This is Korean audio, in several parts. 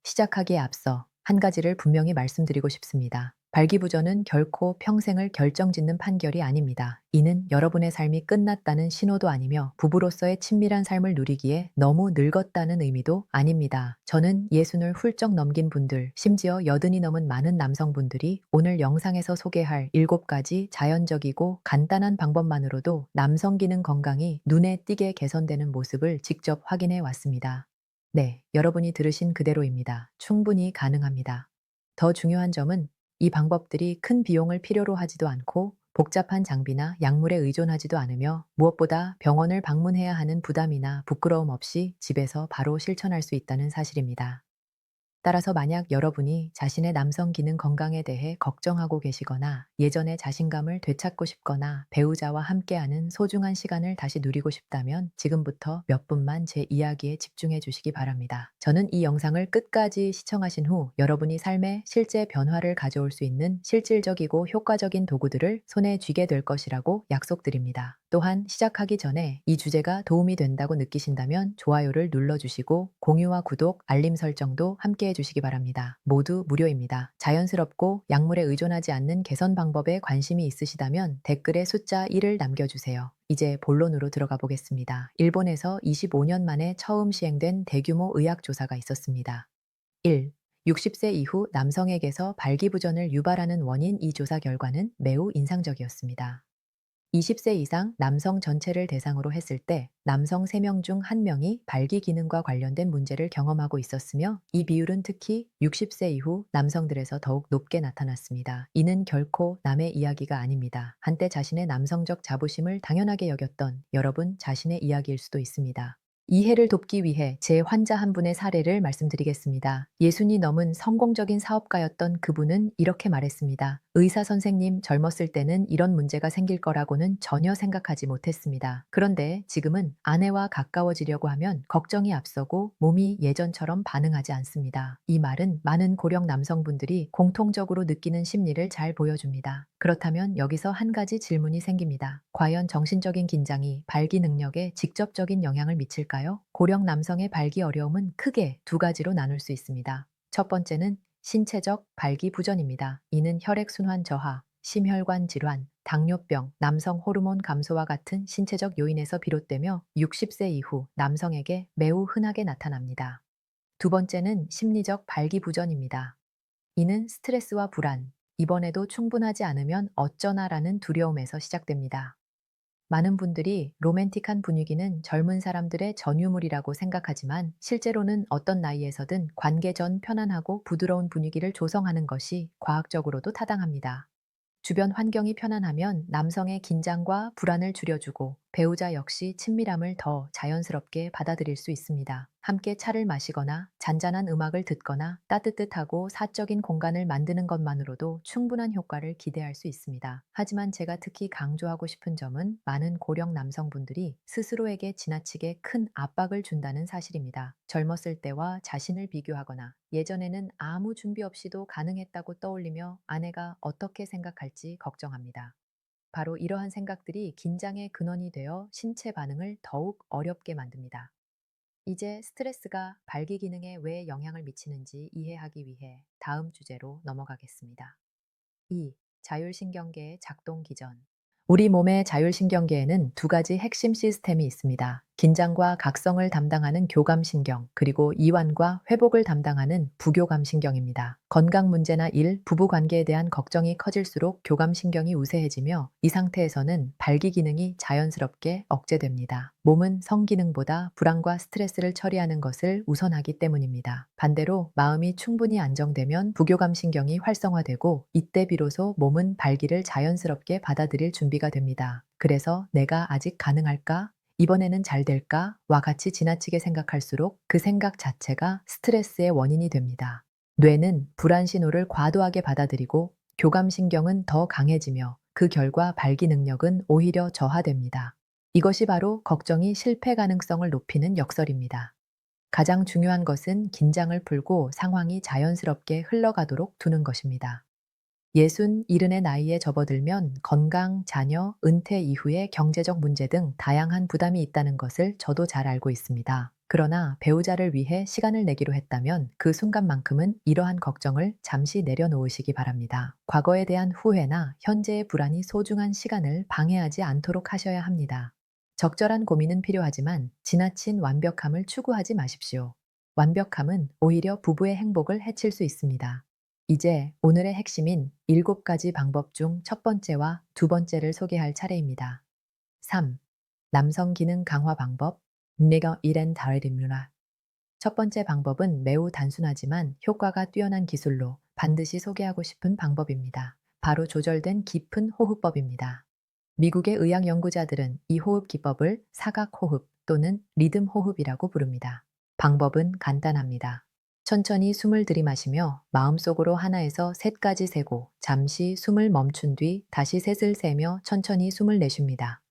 시작하기에 앞서 한 가지를 분명히 말씀드리고 싶습니다. 발기부전은 결코 평생을 결정짓는 판결이 아닙니다. 이는 여러분의 삶이 끝났다는 신호도 아니며 부부로서의 친밀한 삶을 누리기에 너무 늙었다는 의미도 아닙니다. 저는 예순을 훌쩍 넘긴 분들, 심지어 여든이 넘은 많은 남성분들이 오늘 영상에서 소개할 7가지 자연적이고 간단한 방법만으로도 남성 기능 건강이 눈에 띄게 개선되는 모습을 직접 확인해 왔습니다. 네, 여러분이 들으신 그대로입니다. 충분히 가능합니다. 더 중요한 점은 이 방법들이 큰 비용을 필요로 하지도 않고 복잡한 장비나 약물에 의존하지도 않으며 무엇보다 병원을 방문해야 하는 부담이나 부끄러움 없이 집에서 바로 실천할 수 있다는 사실입니다. 따라서 만약 여러분이 자신의 남성 기능 건강에 대해 걱정하고 계시거나 예전의 자신감을 되찾고 싶거나 배우자와 함께하는 소중한 시간을 다시 누리고 싶다면 지금부터 몇 분만 제 이야기에 집중해 주시기 바랍니다. 저는 이 영상을 끝까지 시청하신 후 여러분이 삶에 실제 변화를 가져올 수 있는 실질적이고 효과적인 도구들을 손에 쥐게 될 것이라고 약속드립니다. 또한 시작하기 전에 이 주제가 도움이 된다고 느끼신다면 좋아요를 눌러주시고 공유와 구독, 알림 설정도 함께 해주시기 바랍니다. 모두 무료입니다. 자연스럽고 약물에 의존하지 않는 개선 방법에 관심이 있으시다면 댓글에 숫자 1을 남겨주세요. 이제 본론으로 들어가 보겠습니다. 일본에서 25년 만에 처음 시행된 대규모 의학 조사가 있었습니다. 1. 60세 이후 남성에게서 발기부전을 유발하는 원인. 이 조사 결과는 매우 인상적이었습니다. 20세 이상 남성 전체를 대상으로 했을 때 남성 3명 중 1명이 발기 기능과 관련된 문제를 경험하고 있었으며 이 비율은 특히 60세 이후 남성들에서 더욱 높게 나타났습니다. 이는 결코 남의 이야기가 아닙니다. 한때 자신의 남성적 자부심을 당연하게 여겼던 여러분 자신의 이야기일 수도 있습니다. 이해를 돕기 위해 제 환자 한 분의 사례를 말씀드리겠습니다. 예순이 넘은 성공적인 사업가였던 그분은 이렇게 말했습니다. 의사 선생님, 젊었을 때는 이런 문제가 생길 거라고는 전혀 생각하지 못했습니다. 그런데 지금은 아내와 가까워지려고 하면 걱정이 앞서고 몸이 예전처럼 반응하지 않습니다. 이 말은 많은 고령 남성분들이 공통적으로 느끼는 심리를 잘 보여줍니다. 그렇다면 여기서 한 가지 질문이 생깁니다. 과연 정신적인 긴장이 발기 능력에 직접적인 영향을 미칠까요? 고령 남성의 발기 어려움은 크게 2가지로 나눌 수 있습니다. 첫 번째는 신체적 발기부전입니다. 이는 혈액순환 저하, 심혈관 질환, 당뇨병, 남성 호르몬 감소와 같은 신체적 요인에서 비롯되며 60세 이후 남성에게 매우 흔하게 나타납니다. 두 번째는 심리적 발기부전입니다. 이는 스트레스와 불안, 이번에도 충분하지 않으면 어쩌나라는 두려움에서 시작됩니다. 많은 분들이 로맨틱한 분위기는 젊은 사람들의 전유물이라고 생각하지만 실제로는 어떤 나이에서든 관계 전 편안하고 부드러운 분위기를 조성하는 것이 과학적으로도 타당합니다. 주변 환경이 편안하면 남성의 긴장과 불안을 줄여주고 배우자 역시 친밀함을 더 자연스럽게 받아들일 수 있습니다. 함께 차를 마시거나 잔잔한 음악을 듣거나 따뜻하고 사적인 공간을 만드는 것만으로도 충분한 효과를 기대할 수 있습니다. 하지만 제가 특히 강조하고 싶은 점은 많은 고령 남성분들이 스스로에게 지나치게 큰 압박을 준다는 사실입니다. 젊었을 때와 자신을 비교하거나 예전에는 아무 준비 없이도 가능했다고 떠올리며 아내가 어떻게 생각할지 걱정합니다. 바로 이러한 생각들이 긴장의 근원이 되어 신체 반응을 더욱 어렵게 만듭니다. 이제 스트레스가 발기 기능에 왜 영향을 미치는지 이해하기 위해 다음 주제로 넘어가겠습니다. 2. 자율신경계의 작동 기전. 우리 몸의 자율신경계에는 2가지 핵심 시스템이 있습니다. 긴장과 각성을 담당하는 교감신경, 그리고 이완과 회복을 담당하는 부교감신경입니다. 건강 문제나 일, 부부 관계에 대한 걱정이 커질수록 교감신경이 우세해지며 이 상태에서는 발기 기능이 자연스럽게 억제됩니다. 몸은 성기능보다 불안과 스트레스를 처리하는 것을 우선하기 때문입니다. 반대로 마음이 충분히 안정되면 부교감신경이 활성화되고 이때 비로소 몸은 발기를 자연스럽게 받아들일 준비가 됩니다. 그래서 내가 아직 가능할까? 이번에는 잘 될까? 와 같이 지나치게 생각할수록 그 생각 자체가 스트레스의 원인이 됩니다. 뇌는 불안 신호를 과도하게 받아들이고 교감신경은 더 강해지며 그 결과 발기 능력은 오히려 저하됩니다. 이것이 바로 걱정이 실패 가능성을 높이는 역설입니다. 가장 중요한 것은 긴장을 풀고 상황이 자연스럽게 흘러가도록 두는 것입니다. 예순, 일흔의 나이에 접어들면 건강, 자녀, 은퇴 이후의 경제적 문제 등 다양한 부담이 있다는 것을 저도 잘 알고 있습니다. 그러나 배우자를 위해 시간을 내기로 했다면 그 순간만큼은 이러한 걱정을 잠시 내려놓으시기 바랍니다. 과거에 대한 후회나 현재의 불안이 소중한 시간을 방해하지 않도록 하셔야 합니다. 적절한 고민은 필요하지만 지나친 완벽함을 추구하지 마십시오. 완벽함은 오히려 부부의 행복을 해칠 수 있습니다. 이제 오늘의 핵심인 7가지 방법 중 첫 번째와 두 번째를 소개할 차례입니다. 3. 남성 기능 강화 방법. 내가 이랜 다르립니다. 첫 번째 방법은 매우 단순하지만 효과가 뛰어난 기술로 반드시 소개하고 싶은 방법입니다. 바로 조절된 깊은 호흡법입니다. 미국의 의학 연구자들은 이 호흡 기법을 사각호흡 또는 리듬 호흡이라고 부릅니다. 방법은 간단합니다. 천천히 숨을 들이마시며 마음속으로 하나에서 셋까지 세고 잠시 숨을 멈춘 뒤 다시 셋을 세며 천천히 숨을 내쉽니다.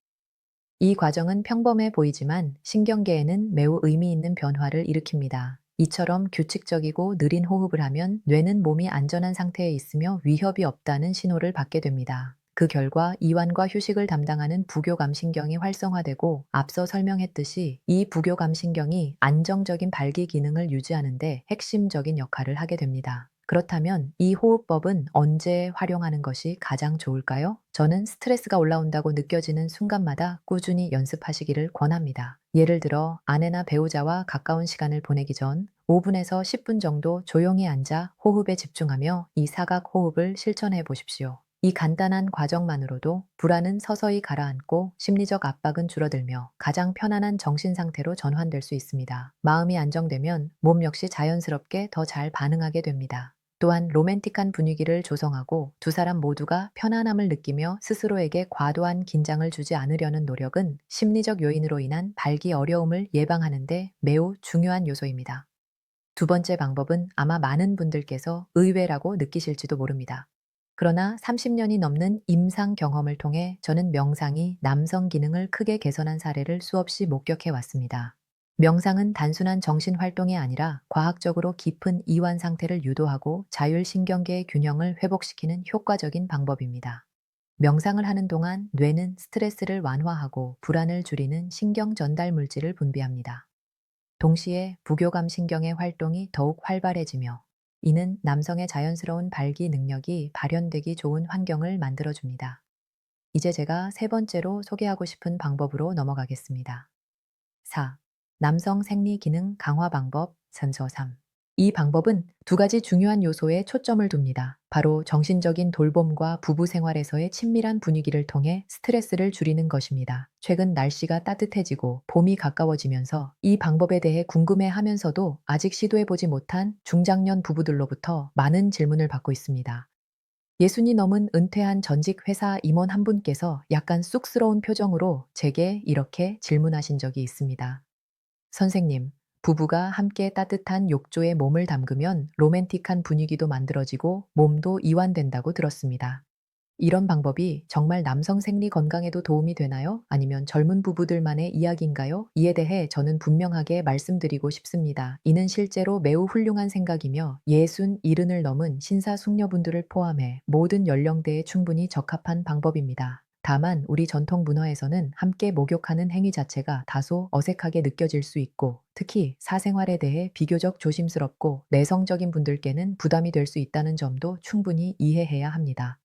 이 과정은 평범해 보이지만 신경계에는 매우 의미 있는 변화를 일으킵니다. 이처럼 규칙적이고 느린 호흡을 하면 뇌는 몸이 안전한 상태에 있으며 위협이 없다는 신호를 받게 됩니다. 그 결과 이완과 휴식을 담당하는 부교감신경이 활성화되고 앞서 설명했듯이 이 부교감신경이 안정적인 발기 기능을 유지하는 데 핵심적인 역할을 하게 됩니다. 그렇다면 이 호흡법은 언제 활용하는 것이 가장 좋을까요? 저는 스트레스가 올라온다고 느껴지는 순간마다 꾸준히 연습하시기를 권합니다. 예를 들어 아내나 배우자와 가까운 시간을 보내기 전 5분에서 10분 정도 조용히 앉아 호흡에 집중하며 이 사각 호흡을 실천해 보십시오. 이 간단한 과정만으로도 불안은 서서히 가라앉고 심리적 압박은 줄어들며 가장 편안한 정신 상태로 전환될 수 있습니다. 마음이 안정되면 몸 역시 자연스럽게 더 잘 반응하게 됩니다. 또한 로맨틱한 분위기를 조성하고 두 사람 모두가 편안함을 느끼며 스스로에게 과도한 긴장을 주지 않으려는 노력은 심리적 요인으로 인한 발기 어려움을 예방하는 데 매우 중요한 요소입니다. 두 번째 방법은 아마 많은 분들께서 의외라고 느끼실지도 모릅니다. 그러나 30년이 넘는 임상 경험을 통해 저는 명상이 남성 기능을 크게 개선한 사례를 수없이 목격해 왔습니다. 명상은 단순한 정신 활동이 아니라 과학적으로 깊은 이완 상태를 유도하고 자율신경계의 균형을 회복시키는 효과적인 방법입니다. 명상을 하는 동안 뇌는 스트레스를 완화하고 불안을 줄이는 신경 전달 물질을 분비합니다. 동시에 부교감 신경의 활동이 더욱 활발해지며 이는 남성의 자연스러운 발기 능력이 발현되기 좋은 환경을 만들어줍니다. 이제 제가 세 번째로 소개하고 싶은 방법으로 넘어가겠습니다. 4. 남성 생리 기능 강화 방법 선서 3. 이 방법은 두 가지 중요한 요소에 초점을 둡니다. 바로 정신적인 돌봄과 부부 생활에서의 친밀한 분위기를 통해 스트레스를 줄이는 것입니다. 최근 날씨가 따뜻해지고 봄이 가까워지면서 이 방법에 대해 궁금해 하면서도 아직 시도해보지 못한 중장년 부부들로부터 많은 질문을 받고 있습니다. 60이 넘은 은퇴한 전직 회사 임원 한 분께서 약간 쑥스러운 표정으로 제게 이렇게 질문하신 적이 있습니다. 선생님, 부부가 함께 따뜻한 욕조에 몸을 담그면 로맨틱한 분위기도 만들어지고 몸도 이완된다고 들었습니다. 이런 방법이 정말 남성 생리 건강에도 도움이 되나요? 아니면 젊은 부부들만의 이야기인가요? 이에 대해 저는 분명하게 말씀드리고 싶습니다. 이는 실제로 매우 훌륭한 생각이며 60, 70을 넘은 신사숙녀분들을 포함해 모든 연령대에 충분히 적합한 방법입니다. 다만 우리 전통 문화에서는 함께 목욕하는 행위 자체가 다소 어색하게 느껴질 수 있고 특히 사생활에 대해 비교적 조심스럽고 내성적인 분들께는 부담이 될 수 있다는 점도 충분히 이해해야 합니다.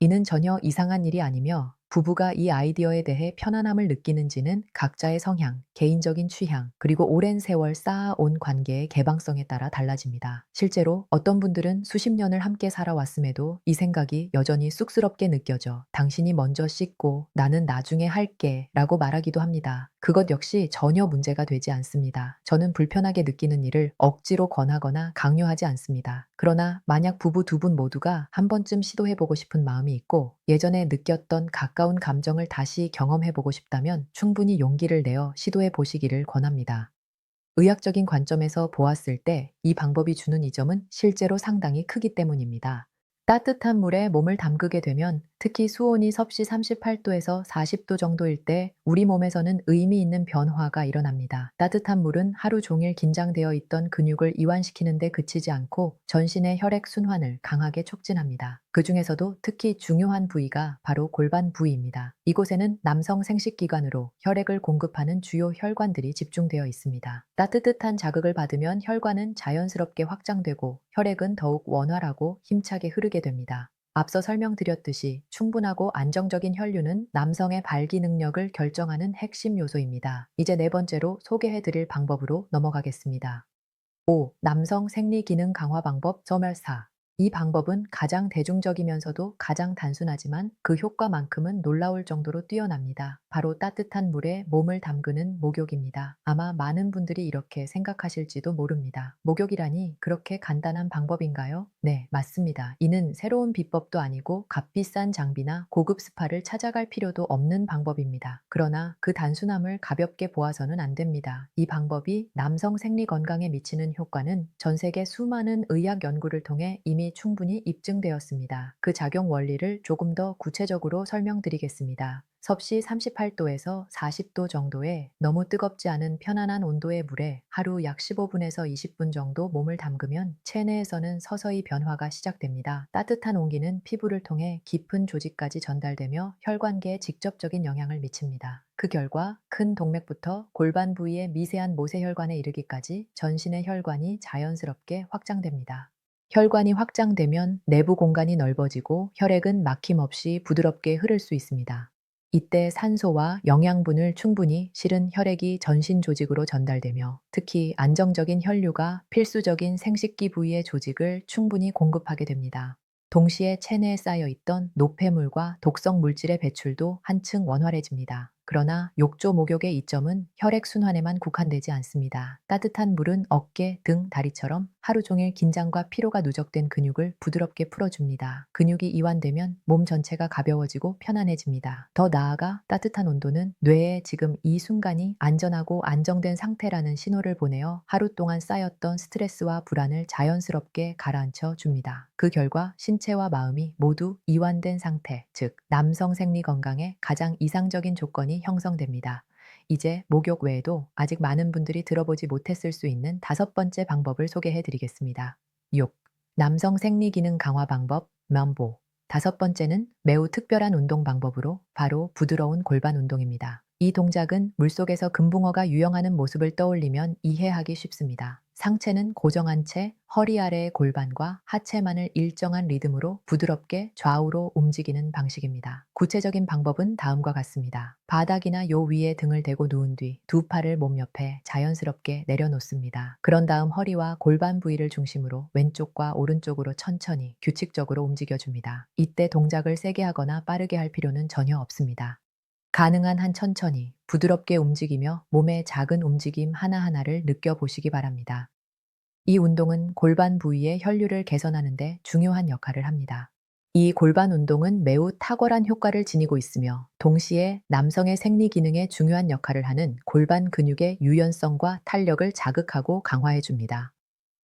이는 전혀 이상한 일이 아니며 부부가 이 아이디어에 대해 편안함을 느끼는지는 각자의 성향, 개인적인 취향, 그리고 오랜 세월 쌓아온 관계의 개방성에 따라 달라집니다. 실제로 어떤 분들은 수십 년을 함께 살아왔음에도 이 생각이 여전히 쑥스럽게 느껴져 당신이 먼저 씻고 나는 나중에 할게 라고 말하기도 합니다. 그것 역시 전혀 문제가 되지 않습니다. 저는 불편하게 느끼는 일을 억지로 권하거나 강요하지 않습니다. 그러나 만약 부부 두 분 모두가 한 번쯤 시도해보고 싶은 마음이 있고 예전에 느꼈던 가까운 감정을 다시 경험해보고 싶다면 충분히 용기를 내어 시도해 보시기를 권합니다. 의학적인 관점에서 보았을 때 이 방법이 주는 이점은 실제로 상당히 크기 때문입니다. 따뜻한 물에 몸을 담그게 되면 특히 수온이 섭씨 38도에서 40도 정도일 때 우리 몸에서는 의미 있는 변화가 일어납니다. 따뜻한 물은 하루 종일 긴장되어 있던 근육을 이완시키는 데 그치지 않고 전신의 혈액 순환을 강하게 촉진합니다. 그 중에서도 특히 중요한 부위가 바로 골반 부위입니다. 이곳에는 남성 생식기관으로 혈액을 공급하는 주요 혈관들이 집중되어 있습니다. 따뜻한 자극을 받으면 혈관은 자연스럽게 확장되고 혈액은 더욱 원활하고 힘차게 흐르게 됩니다. 앞서 설명드렸듯이 충분하고 안정적인 혈류는 남성의 발기 능력을 결정하는 핵심 요소입니다. 이제 네 번째로 소개해드릴 방법으로 넘어가겠습니다. 5. 남성 생리 기능 강화 방법 점멸사. 이 방법은 가장 대중적이면서도 가장 단순하지만 그 효과만큼은 놀라울 정도로 뛰어납니다. 바로 따뜻한 물에 몸을 담그는 목욕입니다. 아마 많은 분들이 이렇게 생각하실지도 모릅니다. 목욕이라니 그렇게 간단한 방법인가요? 네, 맞습니다. 이는 새로운 비법도 아니고 값비싼 장비나 고급 스파를 찾아갈 필요도 없는 방법입니다. 그러나 그 단순함을 가볍게 보아서는 안 됩니다. 이 방법이 남성 생리 건강에 미치는 효과는 전 세계 수많은 의학 연구를 통해 이미 충분히 입증되었습니다. 그 작용 원리를 조금 더 구체적으로 설명드리겠습니다. 섭씨 38도에서 40도 정도의 너무 뜨겁지 않은 편안한 온도의 물에 하루 약 15분에서 20분 정도 몸을 담그면 체내에서는 서서히 변화가 시작됩니다. 따뜻한 온기는 피부를 통해 깊은 조직까지 전달되며 혈관계에 직접적인 영향을 미칩니다. 그 결과 큰 동맥부터 골반 부위의 미세한 모세혈관에 이르기까지 전신의 혈관이 자연스럽게 확장됩니다. 혈관이 확장되면 내부 공간이 넓어지고 혈액은 막힘없이 부드럽게 흐를 수 있습니다. 이때 산소와 영양분을 충분히 실은 혈액이 전신 조직으로 전달되며 특히 안정적인 혈류가 필수적인 생식기 부위의 조직을 충분히 공급하게 됩니다. 동시에 체내에 쌓여 있던 노폐물과 독성 물질의 배출도 한층 원활해집니다. 그러나 욕조 목욕의 이점은 혈액 순환에만 국한되지 않습니다. 따뜻한 물은 어깨, 등, 다리처럼 하루 종일 긴장과 피로가 누적된 근육을 부드럽게 풀어줍니다. 근육이 이완되면 몸 전체가 가벼워지고 편안해집니다. 더 나아가 따뜻한 온도는 뇌에 지금 이 순간이 안전하고 안정된 상태라는 신호를 보내어 하루 동안 쌓였던 스트레스와 불안을 자연스럽게 가라앉혀 줍니다. 그 결과 신체와 마음이 모두 이완된 상태, 즉 남성 생리 건강에 가장 이상적인 조건이 형성됩니다. 이제 목욕 외에도 아직 많은 분들이 들어보지 못했을 수 있는 다섯 번째 방법을 소개해 드리겠습니다. 6. 남성 생리 기능 강화 방법 면보. 다섯 번째는 매우 특별한 운동 방법으로 바로 부드러운 골반 운동입니다. 이 동작은 물속에서 금붕어가 유영하는 모습을 떠올리면 이해하기 쉽습니다. 상체는 고정한 채 허리 아래의 골반과 하체만을 일정한 리듬으로 부드럽게 좌우로 움직이는 방식입니다. 구체적인 방법은 다음과 같습니다. 바닥이나 요 위에 등을 대고 누운 뒤 두 팔을 몸 옆에 자연스럽게 내려놓습니다. 그런 다음 허리와 골반 부위를 중심으로 왼쪽과 오른쪽으로 천천히 규칙적으로 움직여줍니다. 이때 동작을 세게 하거나 빠르게 할 필요는 전혀 없습니다. 가능한 한 천천히 부드럽게 움직이며 몸의 작은 움직임 하나하나를 느껴보시기 바랍니다. 이 운동은 골반 부위의 혈류를 개선하는 데 중요한 역할을 합니다. 이 골반 운동은 매우 탁월한 효과를 지니고 있으며 동시에 남성의 생리 기능에 중요한 역할을 하는 골반 근육의 유연성과 탄력을 자극하고 강화해 줍니다.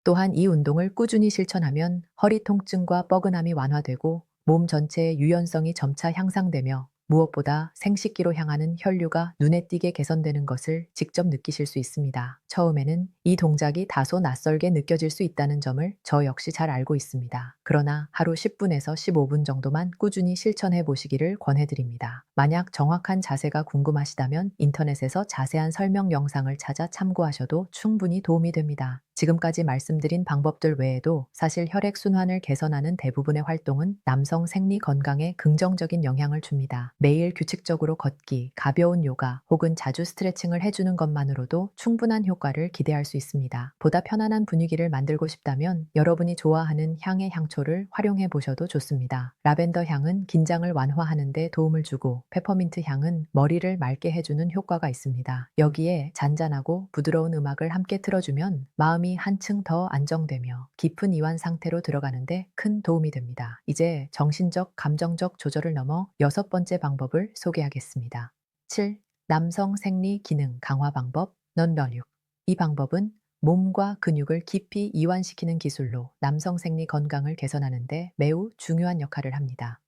또한 이 운동을 꾸준히 실천하면 허리 통증과 뻐근함이 완화되고 몸 전체의 유연성이 점차 향상되며 무엇보다 생식기로 향하는 혈류가 눈에 띄게 개선되는 것을 직접 느끼실 수 있습니다. 처음에는 이 동작이 다소 낯설게 느껴질 수 있다는 점을 저 역시 잘 알고 있습니다. 그러나 하루 10분에서 15분 정도만 꾸준히 실천해 보시기를 권해드립니다. 만약 정확한 자세가 궁금하시다면 인터넷에서 자세한 설명 영상을 찾아 참고하셔도 충분히 도움이 됩니다. 지금까지 말씀드린 방법들 외에도 사실 혈액순환을 개선하는 대부분의 활동은 남성 생리 건강에 긍정적인 영향을 줍니다. 매일 규칙적으로 걷기, 가벼운 요가 혹은 자주 스트레칭을 해주는 것만으로도 충분한 효과를 기대할 수 있습니다. 보다 편안한 분위기를 만들고 싶다면 여러분이 좋아하는 향의 향초를 활용해 보셔도 좋습니다. 라벤더 향은 긴장을 완화하는 데 도움을 주고 페퍼민트 향은 머리를 맑게 해주는 효과가 있습니다. 여기에 잔잔하고 부드러운 음악을 함께 틀어주면 마음이 한층 더 안정되며 깊은 이완 상태로 들어가는데 큰 도움이 됩니다. 이제 정신적, 감정적 조절을 넘어 여섯 번째 방법을 소개하겠습니다. 7. 남성 생리 기능 강화 방법 넌러륙. 이 방법은 몸과 근육을 깊이 이완시키는 기술로 남성 생리 건강을 개선하는 데 매우 중요한 역할을 합니다.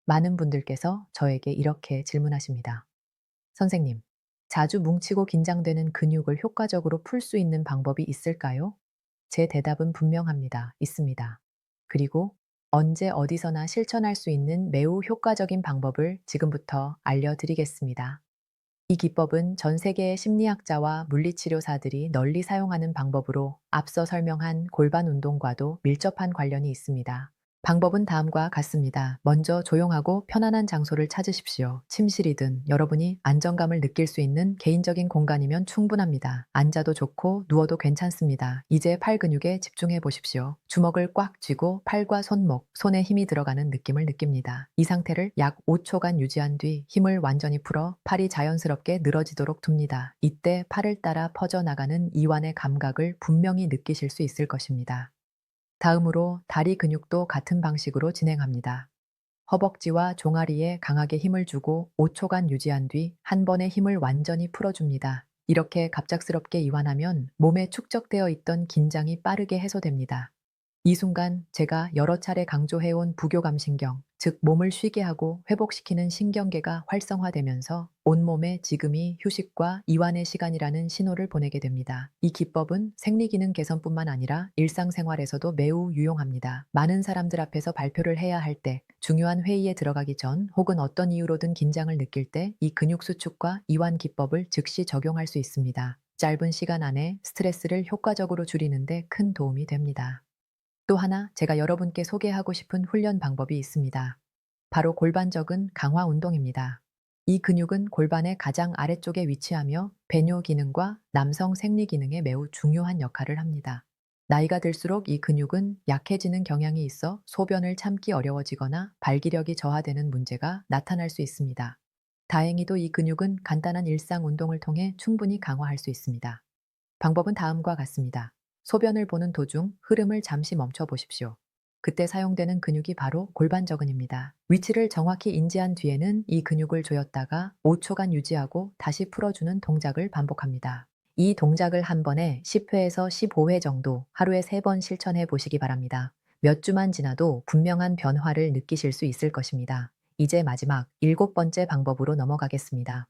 많은 분들께서 저에게 이렇게 질문하십니다. 선생님, 자주 뭉치고 긴장되는 근육을 효과적으로 풀 수 있는 방법이 있을까요? 제 대답은 분명합니다. 있습니다. 그리고 언제 어디서나 실천할 수 있는 매우 효과적인 방법을 지금부터 알려드리겠습니다. 이 기법은 전 세계의 심리학자와 물리치료사들이 널리 사용하는 방법으로 앞서 설명한 골반 운동과도 밀접한 관련이 있습니다. 방법은 다음과 같습니다. 먼저 조용하고 편안한 장소를 찾으십시오. 침실이든 여러분이 안정감을 느낄 수 있는 개인적인 공간이면 충분합니다. 앉아도 좋고 누워도 괜찮습니다. 이제 팔 근육에 집중해 보십시오. 주먹을 꽉 쥐고 팔과 손목, 손에 힘이 들어가는 느낌을 느낍니다. 이 상태를 약 5초간 유지한 뒤 힘을 완전히 풀어 팔이 자연스럽게 늘어지도록 둡니다. 이때 팔을 따라 퍼져나가는 이완의 감각을 분명히 느끼실 수 있을 것입니다. 다음으로 다리 근육도 같은 방식으로 진행합니다. 허벅지와 종아리에 강하게 힘을 주고 5초간 유지한 뒤 한 번에 힘을 완전히 풀어줍니다. 이렇게 갑작스럽게 이완하면 몸에 축적되어 있던 긴장이 빠르게 해소됩니다. 이 순간 제가 여러 차례 강조해온 부교감신경, 즉 몸을 쉬게 하고 회복시키는 신경계가 활성화되면서 온몸에 지금이 휴식과 이완의 시간이라는 신호를 보내게 됩니다. 이 기법은 생리기능 개선뿐만 아니라 일상생활에서도 매우 유용합니다. 많은 사람들 앞에서 발표를 해야 할 때, 중요한 회의에 들어가기 전 혹은 어떤 이유로든 긴장을 느낄 때 이 근육 수축과 이완 기법을 즉시 적용할 수 있습니다. 짧은 시간 안에 스트레스를 효과적으로 줄이는데 큰 도움이 됩니다. 또 하나 제가 여러분께 소개하고 싶은 훈련 방법이 있습니다. 바로 골반적은 강화 운동입니다. 이 근육은 골반의 가장 아래쪽에 위치하며 배뇨 기능과 남성 생리 기능에 매우 중요한 역할을 합니다. 나이가 들수록 이 근육은 약해지는 경향이 있어 소변을 참기 어려워지거나 발기력이 저하되는 문제가 나타날 수 있습니다. 다행히도 이 근육은 간단한 일상 운동을 통해 충분히 강화할 수 있습니다. 방법은 다음과 같습니다. 소변을 보는 도중 흐름을 잠시 멈춰 보십시오. 그때 사용되는 근육이 바로 골반저근입니다. 위치를 정확히 인지한 뒤에는 이 근육을 조였다가 5초간 유지하고 다시 풀어주는 동작을 반복합니다. 이 동작을 한 번에 10회에서 15회 정도 하루에 3번 실천해 보시기 바랍니다. 몇 주만 지나도 분명한 변화를 느끼실 수 있을 것입니다. 이제 마지막 7번째 방법으로 넘어가겠습니다.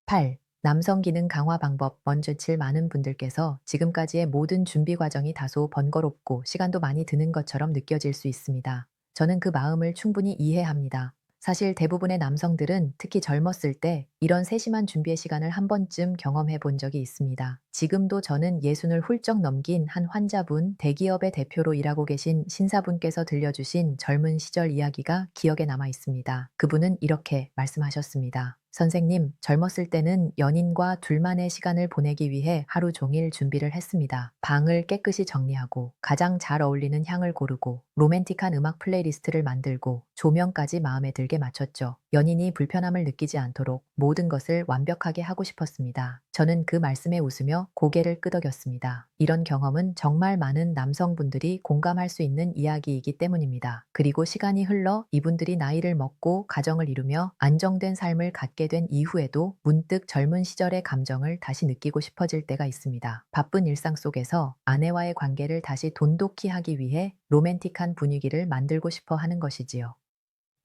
8. 남성 기능 강화 방법. 먼저 많은 분들께서 지금까지의 모든 준비 과정이 다소 번거롭고 시간도 많이 드는 것처럼 느껴질 수 있습니다. 저는 그 마음을 충분히 이해합니다. 사실 대부분의 남성들은 특히 젊었을 때 이런 세심한 준비의 시간을 한 번쯤 경험해 본 적이 있습니다. 지금도 저는 예순을 훌쩍 넘긴 한 환자분, 대기업의 대표로 일하고 계신 신사분께서 들려주신 젊은 시절 이야기가 기억에 남아 있습니다. 그분은 이렇게 말씀하셨습니다. 선생님, 젊었을 때는 연인과 둘만의 시간을 보내기 위해 하루 종일 준비를 했습니다. 방을 깨끗이 정리하고 가장 잘 어울리는 향을 고르고 로맨틱한 음악 플레이리스트를 만들고 조명까지 마음에 들게 맞췄죠. 연인이 불편함을 느끼지 않도록 모든 것을 완벽하게 하고 싶었습니다. 저는 그 말씀에 웃으며 고개를 끄덕였습니다. 이런 경험은 정말 많은 남성분들이 공감할 수 있는 이야기이기 때문입니다. 그리고 시간이 흘러 이분들이 나이를 먹고 가정을 이루며 안정된 삶을 갖게 된 이후에도 문득 젊은 시절의 감정을 다시 느끼고 싶어질 때가 있습니다. 바쁜 일상 속에서 아내와의 관계를 다시 돈독히 하기 위해 로맨틱한 분위기를 만들고 싶어 하는 것이지요.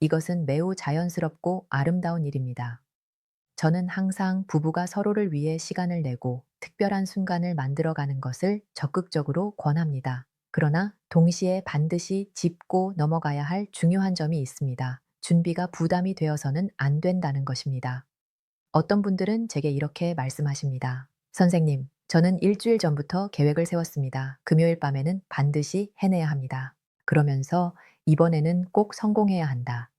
이것은 매우 자연스럽고 아름다운 일입니다. 저는 항상 부부가 서로를 위해 시간을 내고 특별한 순간을 만들어가는 것을 적극적으로 권합니다. 그러나 동시에 반드시 짚고 넘어가야 할 중요한 점이 있습니다. 준비가 부담이 되어서는 안 된다는 것입니다. 어떤 분들은 제게 이렇게 말씀하십니다. 선생님, 저는 일주일 전부터 계획을 세웠습니다. 금요일 밤에는 반드시 해내야 합니다. 그러면서 이번에는 꼭 성공해야 한다.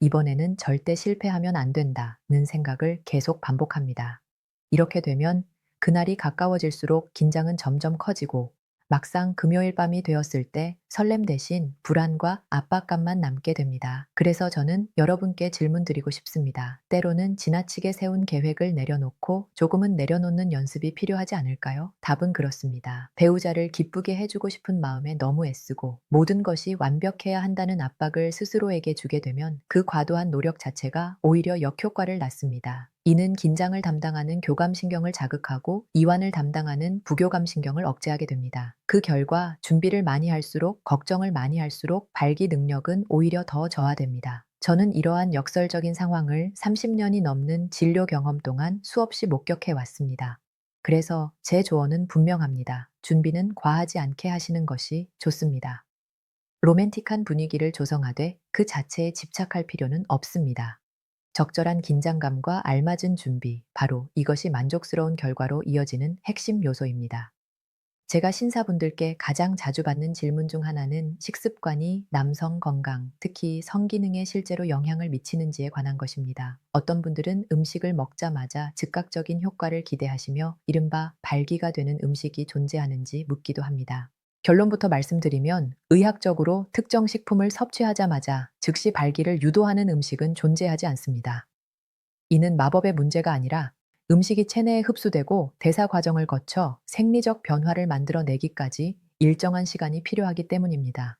이번에는 절대 실패하면 안 된다는 생각을 계속 반복합니다. 이렇게 되면 그날이 가까워질수록 긴장은 점점 커지고 막상 금요일 밤이 되었을 때 설렘 대신 불안과 압박감만 남게 됩니다. 그래서 저는 여러분께 질문 드리고 싶습니다. 때로는 지나치게 세운 계획을 내려놓고 조금은 내려놓는 연습이 필요하지 않을까요? 답은 그렇습니다. 배우자를 기쁘게 해주고 싶은 마음에 너무 애쓰고 모든 것이 완벽해야 한다는 압박을 스스로에게 주게 되면 그 과도한 노력 자체가 오히려 역효과를 낳습니다. 이는 긴장을 담당하는 교감신경을 자극하고 이완을 담당하는 부교감신경을 억제하게 됩니다. 그 결과 준비를 많이 할수록 걱정을 많이 할수록 발기 능력은 오히려 더 저하됩니다. 저는 이러한 역설적인 상황을 30년이 넘는 진료 경험 동안 수없이 목격해 왔습니다. 그래서 제 조언은 분명합니다. 준비는 과하지 않게 하시는 것이 좋습니다. 로맨틱한 분위기를 조성하되 그 자체에 집착할 필요는 없습니다. 적절한 긴장감과 알맞은 준비, 바로 이것이 만족스러운 결과로 이어지는 핵심 요소입니다. 제가 신사분들께 가장 자주 받는 질문 중 하나는 식습관이 남성 건강, 특히 성기능에 실제로 영향을 미치는지에 관한 것입니다. 어떤 분들은 음식을 먹자마자 즉각적인 효과를 기대하시며 이른바 발기가 되는 음식이 존재하는지 묻기도 합니다. 결론부터 말씀드리면 의학적으로 특정 식품을 섭취하자마자 즉시 발기를 유도하는 음식은 존재하지 않습니다. 이는 마법의 문제가 아니라 음식이 체내에 흡수되고 대사 과정을 거쳐 생리적 변화를 만들어내기까지 일정한 시간이 필요하기 때문입니다.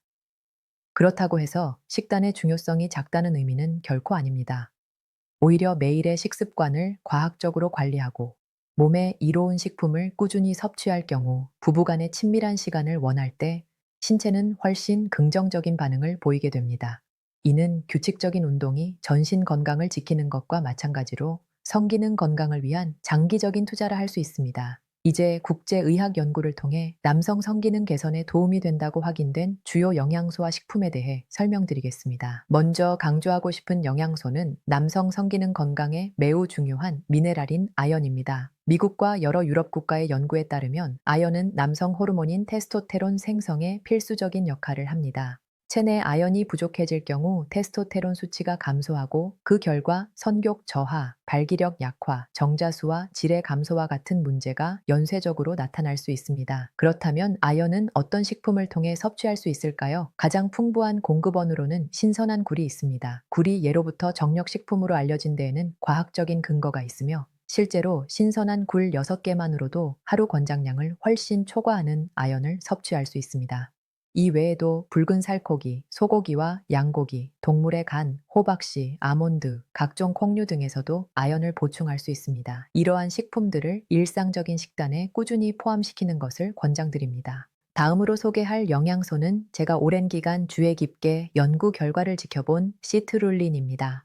그렇다고 해서 식단의 중요성이 작다는 의미는 결코 아닙니다. 오히려 매일의 식습관을 과학적으로 관리하고 몸에 이로운 식품을 꾸준히 섭취할 경우 부부 간의 친밀한 시간을 원할 때 신체는 훨씬 긍정적인 반응을 보이게 됩니다. 이는 규칙적인 운동이 전신 건강을 지키는 것과 마찬가지로 성기능 건강을 위한 장기적인 투자를 할 수 있습니다. 이제 국제의학 연구를 통해 남성 성기능 개선에 도움이 된다고 확인된 주요 영양소와 식품에 대해 설명드리겠습니다. 먼저 강조하고 싶은 영양소는 남성 성기능 건강에 매우 중요한 미네랄인 아연입니다. 미국과 여러 유럽 국가의 연구에 따르면 아연은 남성 호르몬인 테스토테론 생성에 필수적인 역할을 합니다. 체내 아연이 부족해질 경우 테스토테론 수치가 감소하고 그 결과 성욕 저하, 발기력 약화, 정자수와 질의 감소와 같은 문제가 연쇄적으로 나타날 수 있습니다. 그렇다면 아연은 어떤 식품을 통해 섭취할 수 있을까요? 가장 풍부한 공급원으로는 신선한 굴이 있습니다. 굴이 예로부터 정력식품으로 알려진 데에는 과학적인 근거가 있으며 실제로 신선한 굴 6개만으로도 하루 권장량을 훨씬 초과하는 아연을 섭취할 수 있습니다. 이 외에도 붉은 살코기, 소고기와 양고기, 동물의 간, 호박씨, 아몬드, 각종 콩류 등에서도 아연을 보충할 수 있습니다. 이러한 식품들을 일상적인 식단에 꾸준히 포함시키는 것을 권장드립니다. 다음으로 소개할 영양소는 제가 오랜 기간 주의 깊게 연구 결과를 지켜본 시트룰린입니다.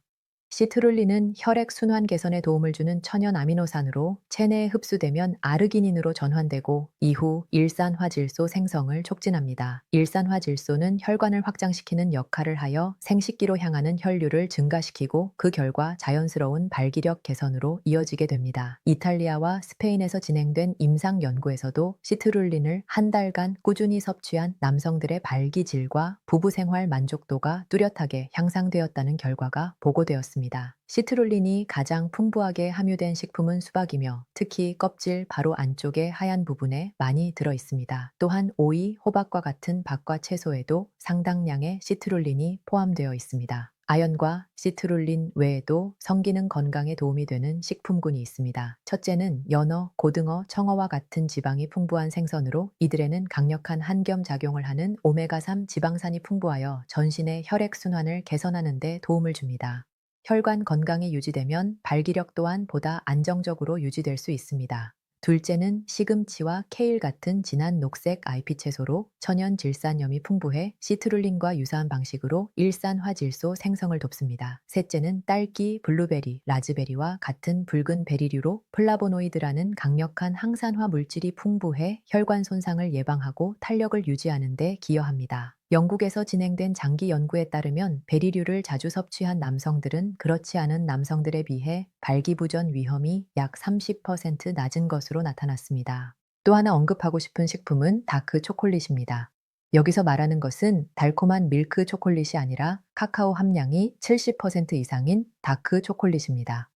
시트룰린은 혈액순환 개선에 도움을 주는 천연 아미노산으로 체내에 흡수되면 아르기닌으로 전환되고 이후 일산화질소 생성을 촉진합니다. 일산화질소는 혈관을 확장시키는 역할을 하여 생식기로 향하는 혈류를 증가시키고 그 결과 자연스러운 발기력 개선으로 이어지게 됩니다. 이탈리아와 스페인에서 진행된 임상 연구에서도 시트룰린을 한 달간 꾸준히 섭취한 남성들의 발기질과 부부 생활 만족도가 뚜렷하게 향상되었다는 결과가 보고되었습니다. 시트룰린이 가장 풍부하게 함유된 식품은 수박이며 특히 껍질 바로 안쪽의 하얀 부분에 많이 들어 있습니다. 또한 오이, 호박과 같은 밥과 채소에도 상당량의 시트룰린이 포함되어 있습니다. 아연과 시트룰린 외에도 성기능 건강에 도움이 되는 식품군이 있습니다. 첫째는 연어, 고등어, 청어와 같은 지방이 풍부한 생선으로 이들에는 강력한 한겸 작용을 하는 오메가3 지방산이 풍부하여 전신의 혈액순환을 개선하는 데 도움을 줍니다. 혈관 건강이 유지되면 발기력 또한 보다 안정적으로 유지될 수 있습니다. 둘째는 시금치와 케일 같은 진한 녹색 IP 채소로 천연 질산염이 풍부해 시트룰린과 유사한 방식으로 일산화질소 생성을 돕습니다. 셋째는 딸기, 블루베리, 라즈베리와 같은 붉은 베리류로 플라보노이드라는 강력한 항산화 물질이 풍부해 혈관 손상을 예방하고 탄력을 유지하는 데 기여합니다. 영국에서 진행된 장기 연구에 따르면 베리류를 자주 섭취한 남성들은 그렇지 않은 남성들에 비해 발기부전 위험이 약 30% 낮은 것으로 나타났습니다. 또 하나 언급하고 싶은 식품은 다크 초콜릿입니다. 여기서 말하는 것은 달콤한 밀크 초콜릿이 아니라 카카오 함량이 70% 이상인 다크 초콜릿입니다.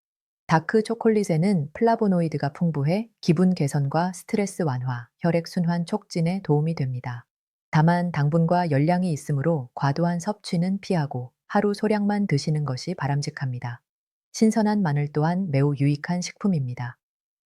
다크 초콜릿에는 플라보노이드가 풍부해 기분 개선과 스트레스 완화, 혈액순환 촉진에 도움이 됩니다. 다만 당분과 열량이 있으므로 과도한 섭취는 피하고 하루 소량만 드시는 것이 바람직합니다. 신선한 마늘 또한 매우 유익한 식품입니다.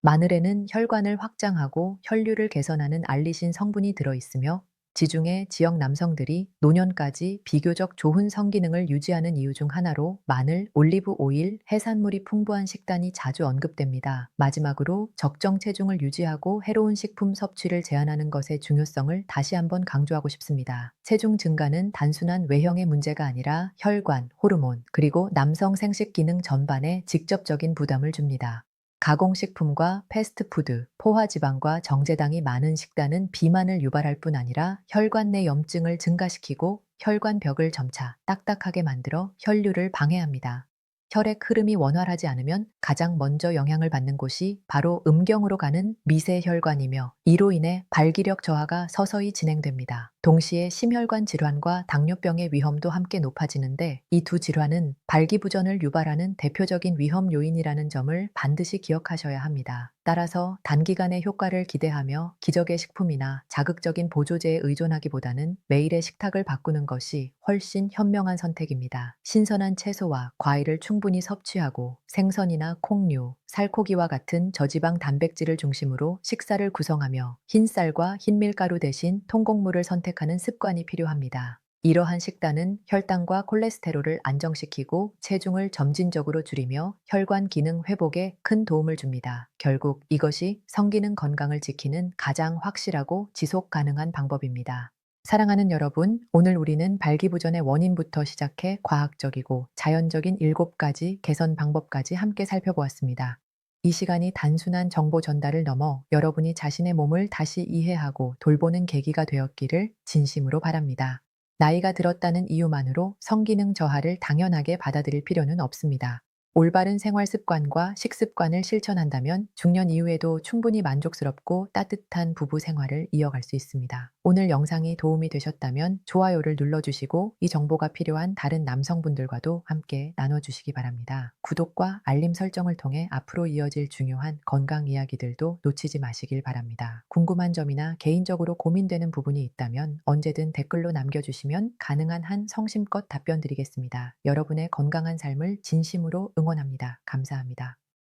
마늘에는 혈관을 확장하고 혈류를 개선하는 알리신 성분이 들어있으며 지중해 지역 남성들이 노년까지 비교적 좋은 성기능을 유지하는 이유 중 하나로 마늘, 올리브 오일, 해산물이 풍부한 식단이 자주 언급됩니다. 마지막으로 적정 체중을 유지하고 해로운 식품 섭취를 제한하는 것의 중요성을 다시 한번 강조하고 싶습니다. 체중 증가는 단순한 외형의 문제가 아니라 혈관, 호르몬, 그리고 남성 생식 기능 전반에 직접적인 부담을 줍니다. 가공식품과 패스트푸드, 포화지방과 정제당이 많은 식단은 비만을 유발할 뿐 아니라 혈관 내 염증을 증가시키고 혈관벽을 점차 딱딱하게 만들어 혈류를 방해합니다. 혈액 흐름이 원활하지 않으면 가장 먼저 영향을 받는 곳이 바로 음경으로 가는 미세혈관이며, 이로 인해 발기력 저하가 서서히 진행됩니다. 동시에 심혈관 질환과 당뇨병의 위험도 함께 높아지는데, 이 두 질환은 발기부전을 유발하는 대표적인 위험 요인이라는 점을 반드시 기억하셔야 합니다. 따라서 단기간의 효과를 기대하며 기적의 식품이나 자극적인 보조제에 의존하기보다는 매일의 식탁을 바꾸는 것이 훨씬 현명한 선택입니다. 신선한 채소와 과일을 충분히 섭취하고 생선이나 콩류, 살코기와 같은 저지방 단백질을 중심으로 식사를 구성하며 흰쌀과 흰밀가루 대신 통곡물을 선택하는 습관이 필요합니다. 이러한 식단은 혈당과 콜레스테롤을 안정시키고 체중을 점진적으로 줄이며 혈관 기능 회복에 큰 도움을 줍니다. 결국 이것이 성기능 건강을 지키는 가장 확실하고 지속 가능한 방법입니다. 사랑하는 여러분, 오늘 우리는 발기부전의 원인부터 시작해 과학적이고 자연적인 7가지 개선 방법까지 함께 살펴보았습니다. 이 시간이 단순한 정보 전달을 넘어 여러분이 자신의 몸을 다시 이해하고 돌보는 계기가 되었기를 진심으로 바랍니다. 나이가 들었다는 이유만으로 성기능 저하를 당연하게 받아들일 필요는 없습니다. 올바른 생활 습관과 식습관을 실천한다면 중년 이후에도 충분히 만족스럽고 따뜻한 부부 생활을 이어갈 수 있습니다. 오늘 영상이 도움이 되셨다면 좋아요를 눌러주시고 이 정보가 필요한 다른 남성분들과도 함께 나눠주시기 바랍니다. 구독과 알림 설정을 통해 앞으로 이어질 중요한 건강 이야기들도 놓치지 마시길 바랍니다. 궁금한 점이나 개인적으로 고민되는 부분이 있다면 언제든 댓글로 남겨주시면 가능한 한 성심껏 답변 드리겠습니다. 여러분의 건강한 삶을 진심으로 응원합니다. 감사합니다.